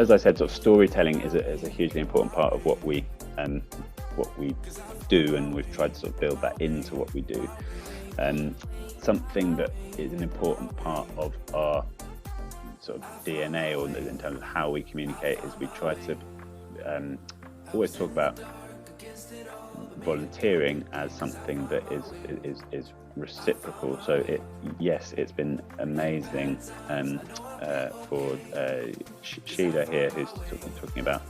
as I said, sort of storytelling is a hugely important part of what we do, and we've tried to sort of build that into what we do. Something that is an important part of our sort of DNA, or in terms of how we communicate, is we try to always talk about volunteering as something that is reciprocal. So it's been amazing for Sheila here, who's talking about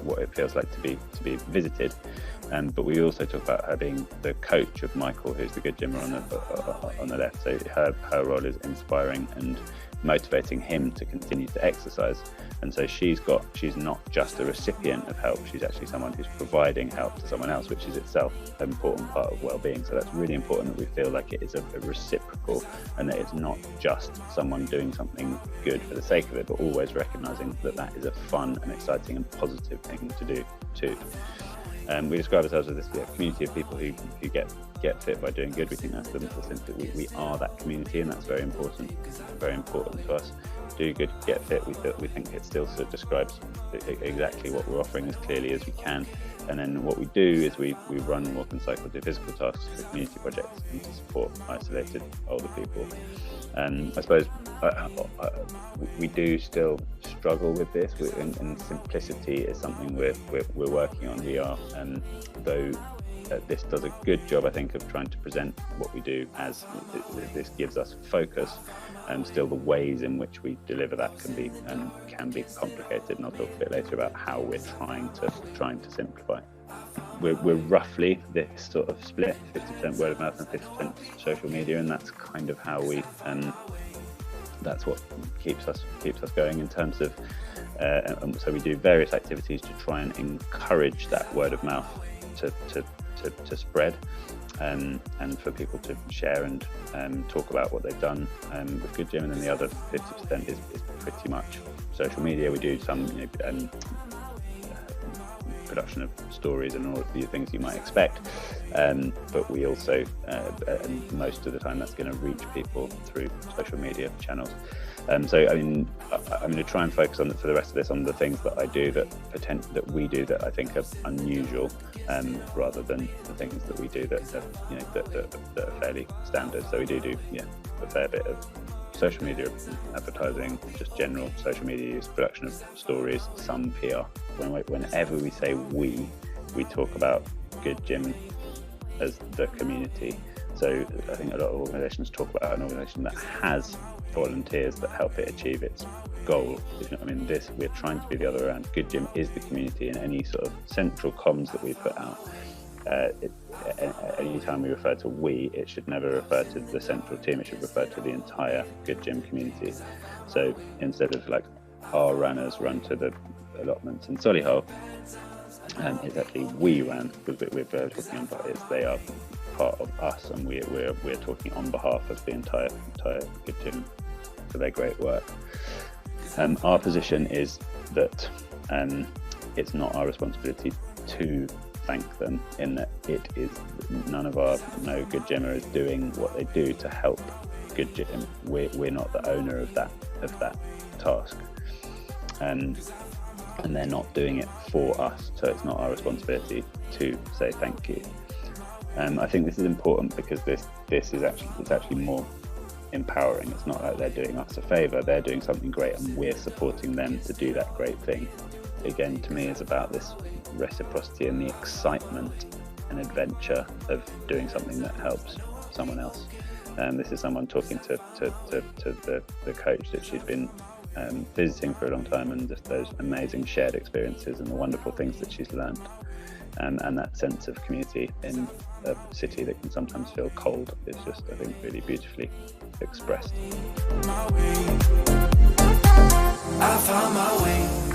what it feels like to be visited, but we also talk about her being the coach of Michael, who's the good gymmer on the left. So her role is inspiring and motivating him to continue to exercise. And so she's not just a recipient of help, she's actually someone who's providing help to someone else, which is itself an important part of well-being. So that's really important, that we feel like it is a reciprocal, and that it's not just someone doing something good for the sake of it, but always recognizing that is a fun and exciting and positive thing to do too. We describe ourselves as this community of people who get fit by doing good. We think that's the sense that we are that community, and that's very important to us. Do good, get fit. We think it still sort of describes exactly what we're offering as clearly as we can. And then what we do is we run, walk and cycle, do physical tasks for community projects and to support isolated older people. I suppose we do still struggle with this, and simplicity is something we're working on. We are, though this does a good job, I think, of trying to present what we do as this gives us focus, and still the ways in which we deliver that can be complicated, and I'll talk a bit later about how we're trying to simplify. We're roughly this sort of split, 50% word of mouth and 50% social media, and that's kind of how we that's what keeps us going in terms of so we do various activities to try and encourage that word of mouth to spread, and for people to share and talk about what they've done with Good Gym. And then the other 50% is pretty much social media. We do some production of stories and all of the things you might expect, but we also and most of the time that's going to reach people through social media channels. So I'm going to try and focus on for the rest of this on the things that I do that we do that I think are unusual, rather than the things that we do that are fairly standard. So we do a fair bit of social media advertising, just general social media use, production of stories, some PR. Whenever we say we talk about Good Gym as the community. So I think a lot of organisations talk about an organisation that has volunteers that help it achieve its goal. We're trying to be the other way around. Good Gym is the community, and any sort of central comms that we put out, any time we refer to we, it should never refer to the central team, it should refer to the entire Good Gym community. So instead of like our runners run to the allotments in Solihull, it's actually we ran, because we're talking on behalf, they are part of us, and we're talking on behalf of the entire Good Gym for their great work. Our position is that it's not our responsibility to thank them, in that it is no Good Gymmer is doing what they do to help Good Gym. We're not the owner of that task, and they're not doing it for us, so it's not our responsibility to say thank you. I think this is important because this is actually more empowering. It's not like they're doing us a favour, they're doing something great and we're supporting them to do that great thing. Again, to me, it's about this reciprocity and the excitement and adventure of doing something that helps someone else. This is someone talking to the coach that she's been visiting for a long time, and just those amazing shared experiences and the wonderful things that she's learned, and that sense of community in a city that can sometimes feel cold is just, I think, really beautifully expressed. I found my way.